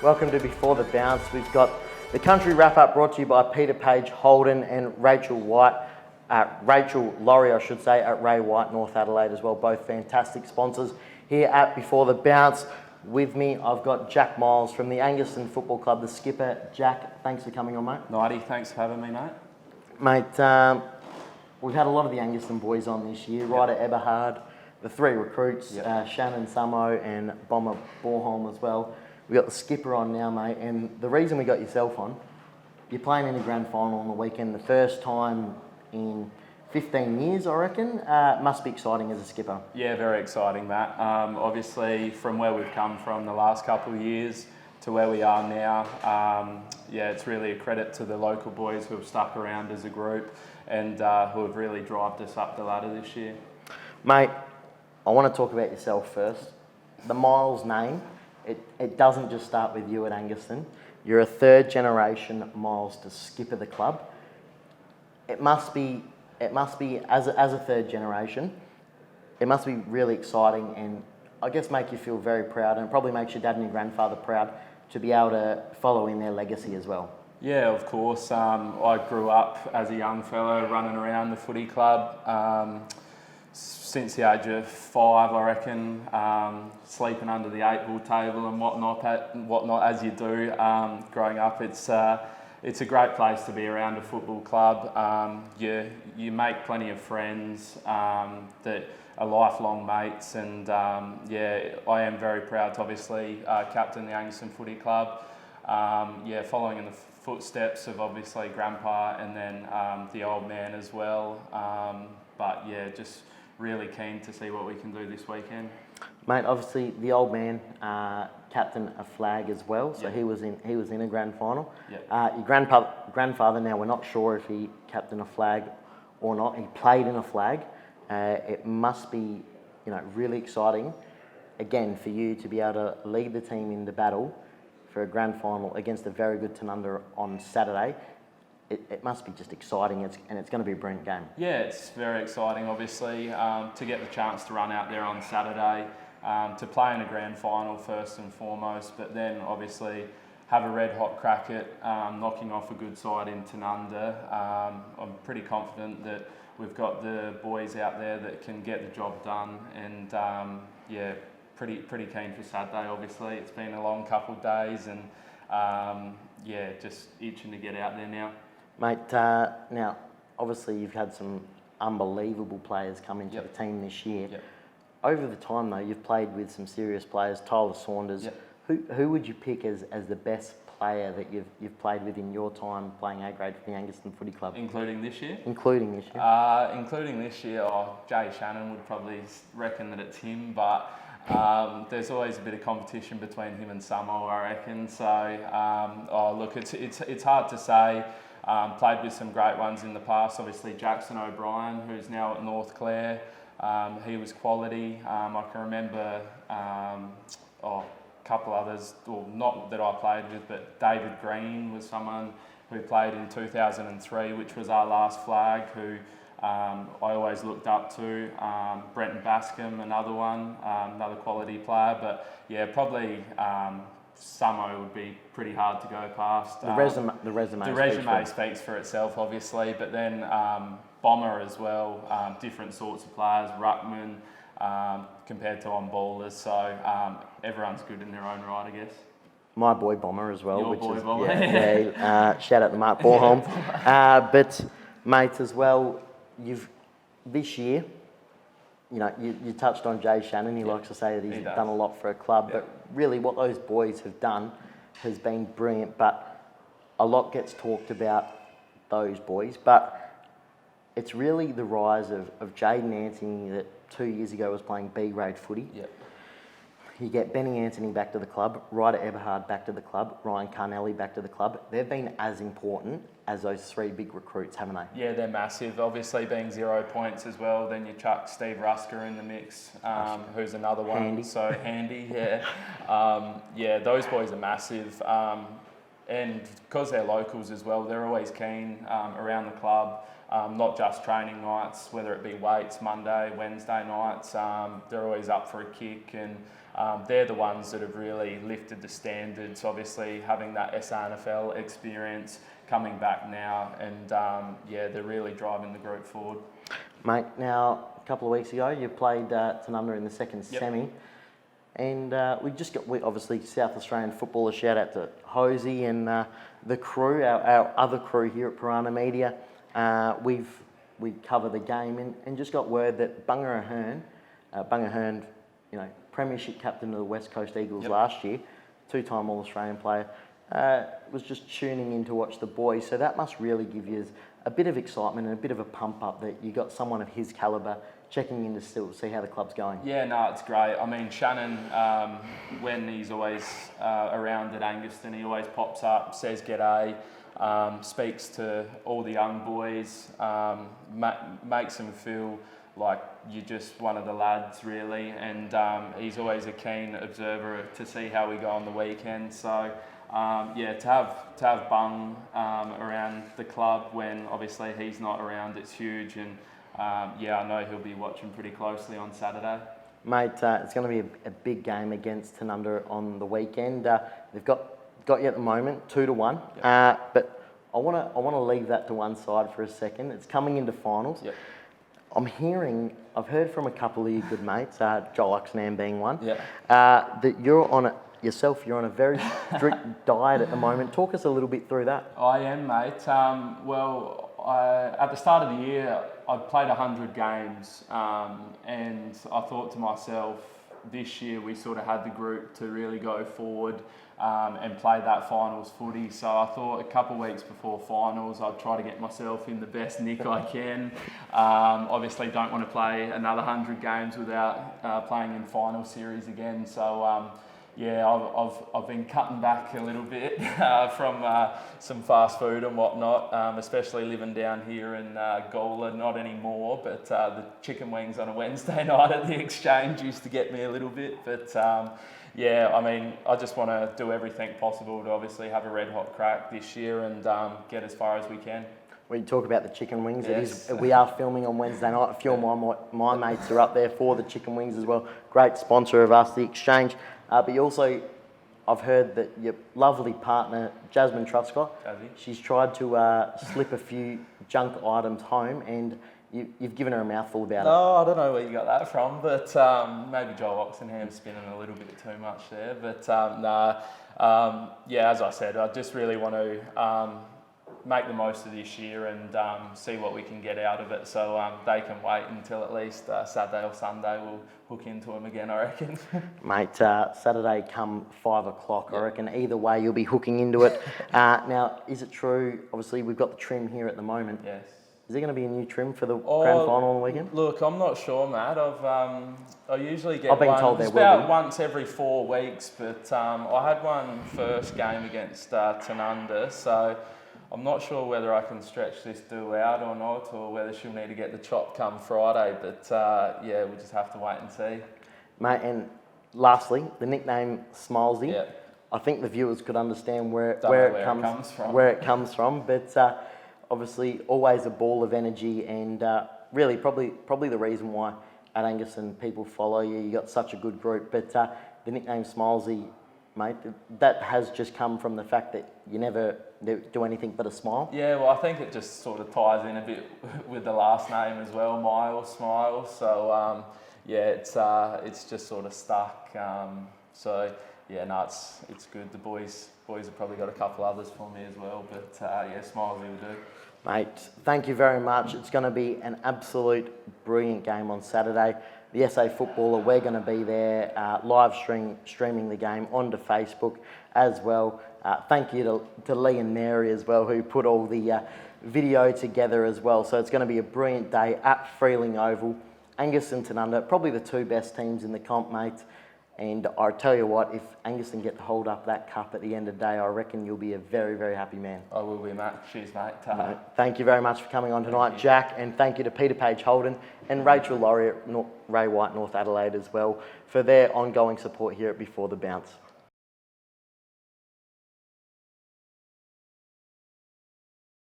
Welcome to Before the Bounce. We've got the country wrap-up brought to you by Peter Page, Holden and Rachel Laurie, I should say, at Ray White, North Adelaide as well. Both fantastic sponsors here at Before the Bounce. With me, I've got Jack Miles from the Angaston Football Club, the skipper. Jack, thanks for coming on, mate. Nighty, thanks for having me, mate. Mate, we've had a lot of the Angaston boys on this year. Ryder Eberhard, the three recruits, Shannon Samo and Bomber Borholm as well. We've got the skipper on now, mate, and the reason we got yourself on, you're playing in the grand final on the weekend, the first time in 15 years, I reckon. Must be exciting as a skipper. Yeah, very exciting, Matt. Obviously, from where we've come from the last couple of years to where we are now, it's really a credit to the local boys who have stuck around as a group and who have really drived us up the ladder this year. Mate, I want to talk about yourself first. The Miles name, it doesn't just start with you at Angaston. You're a third generation Miles to skipper the club. It must be as a third generation, it must be really exciting and I guess make you feel very proud, and it probably makes your dad and your grandfather proud to be able to follow in their legacy as well. Yeah, of course. I grew up as a young fellow running around the footy club since the age of 5, I reckon, sleeping under the 8-ball table and whatnot as you do growing up. It's a great place to be around a football club. You make plenty of friends that are lifelong mates, and I am very proud to obviously captain the Angaston Footy Club. Following in the footsteps of obviously Grandpa and then the old man as well. Just really keen to see what we can do this weekend. Mate, obviously the old man captained a flag as well, so he was in a grand final. Your grandfather, now we're not sure if he captained a flag or not. He played in a flag. It must be, really exciting again for you to be able to lead the team in the battle for a grand final against a very good Tanunda on Saturday. It must be just exciting, and it's going to be a brilliant game. Yeah, it's very exciting, obviously, to get the chance to run out there on Saturday, to play in a grand final first and foremost, but then obviously have a red hot crack at knocking off a good side in Tanunda. I'm pretty confident that we've got the boys out there that can get the job done, and pretty keen for Saturday. Obviously, it's been a long couple of days, and just itching to get out there now. Mate, now, obviously you've had some unbelievable players come into the team this year. Over the time, though, you've played with some serious players. Tyler Saunders. Who would you pick as the best player that you've played with in your time playing A-grade for the Angaston Footy Club? Including this year? Including this year. Including this year, Jay Shannon would probably reckon that it's him, but there's always a bit of competition between him and Samo, I reckon. So, it's hard to say. Played with some great ones in the past. Obviously, Jackson O'Brien, who's now at North Clare. He was quality. I can remember a couple others, well, not that I played with, but David Green was someone who played in 2003, which was our last flag, who I always looked up to. Brenton Bascom, another one, another quality player. But probably Samo would be pretty hard to go past. The resume speaks for itself, obviously, but then Bomber as well, different sorts of players, ruckman compared to on ballers, so everyone's good in their own right, I guess. My boy Bomber as well. Your boy Bomber. Shout out to Mark Borholm. But mate, as well, this year, you touched on Jay Shannon. He likes to say that he's done a lot for a club, but really what those boys have done has been brilliant. But a lot gets talked about those boys, but it's really the rise of Jaden Anthony that 2 years ago was playing B-grade footy. You get Benny Anthony back to the club, Ryder Eberhard back to the club, Ryan Carnelli back to the club. They've been as important as those three big recruits, haven't they? Yeah, they're massive. Obviously being 0 points as well. Then you chuck Steve Rusker in the mix, who's another one. Handy. So handy, those boys are massive. and because they're locals as well, they're always keen around the club. Not just training nights, whether it be weights, Monday, Wednesday nights, they're always up for a kick, and they're the ones that have really lifted the standards, obviously having that SANFL experience, coming back now, and they're really driving the group forward. Mate, now a couple of weeks ago you played Tanunda in the second semi, and we obviously South Australian football, a shout out to Hosey and the crew, our other crew here at Piranha Media. We cover the game and just got word that Bunga Ahern, premiership captain of the West Coast Eagles last year, two-time All-Australian player, was just tuning in to watch the boys. So that must really give you a bit of excitement and a bit of a pump up that you got someone of his calibre checking in to still see how the club's going. Yeah, no, it's great. I mean, Shannon, when he's always around at Anguston, he always pops up, says g'day, speaks to all the young boys, makes them feel like you're just one of the lads, really, and he's always a keen observer to see how we go on the weekend. So to have Bung around the club when obviously he's not around, it's huge, and I know he'll be watching pretty closely on Saturday. Mate, it's going to be a big game against Tanunda on the weekend. They've got you at the moment 2-1, but I want to leave that to one side for a second. It's coming into finals. Yep. I've heard from a couple of your good mates, Joel Oxenham being one, that you're on a very strict diet at the moment. Talk us a little bit through that. I am, mate. At the start of the year, I'd played 100 games, and I thought to myself, this year we sort of had the group to really go forward and play that finals footy. So I thought a couple of weeks before finals, I'd try to get myself in the best nick I can. Obviously, don't want to play another 100 games without playing in final series again. So I've been cutting back a little bit from some fast food and whatnot, especially living down here in Gawler, not anymore, but the chicken wings on a Wednesday night at the Exchange used to get me a little bit. But I just want to do everything possible to obviously have a red hot crack this year and get as far as we can. When you talk about the chicken wings, yes. We are filming on Wednesday night. A few of my mates are up there for the chicken wings as well. Great sponsor of us, the Exchange. But you also, I've heard that your lovely partner, Jasmine Truscott, she's tried to slip a few junk items home, and you've given her a mouthful about it. No, I don't know where you got that from, but maybe Joel Oxenham's spinning a little bit too much there. But as I said, I just really want to make the most of this year and see what we can get out of it. So they can wait until at least Saturday or Sunday. We'll hook into them again, I reckon. Mate, Saturday come 5 o'clock. I reckon either way you'll be hooking into it. Now, is it true? Obviously, we've got the trim here at the moment. Yes. Is there going to be a new trim for the grand final on the weekend? Look, I'm not sure, Matt. I usually get I've been told there will be. About once every 4 weeks, but I had one first game against Tanunda, so I'm not sure whether I can stretch this do out or not, or whether she'll need to get the chop come Friday, but we'll just have to wait and see. Mate, and lastly, the nickname Smilesy. Yeah. I think the viewers could understand where it comes from, but obviously always a ball of energy, and really probably the reason why at Anguston people follow you. You got such a good group, but the nickname Smilesy, mate, that has just come from the fact that you never do anything but a smile. Yeah, well, I think it just sort of ties in a bit with the last name as well, Miles, Smiles. So it's just sort of stuck. It's good. The boys have probably got a couple others for me as well, but Smilesy will do. Mate, thank you very much. It's going to be an absolute brilliant game on Saturday. The SA Footballer, we're going to be there live streaming the game onto Facebook as well. Thank you to Lee and Mary as well, who put all the video together as well. So it's going to be a brilliant day at Freeling Oval. Anguston and Tanunda, probably the two best teams in the comp, mate. And I tell you what, if Anguston get to hold up that cup at the end of the day, I reckon you'll be a very, very happy man. I will be, Matt. Cheers, mate. No, thank you very much for coming on tonight, Jack, and thank you to Peter Page Holden and Rachel Laurie at Ray White North Adelaide as well for their ongoing support here at Before the Bounce.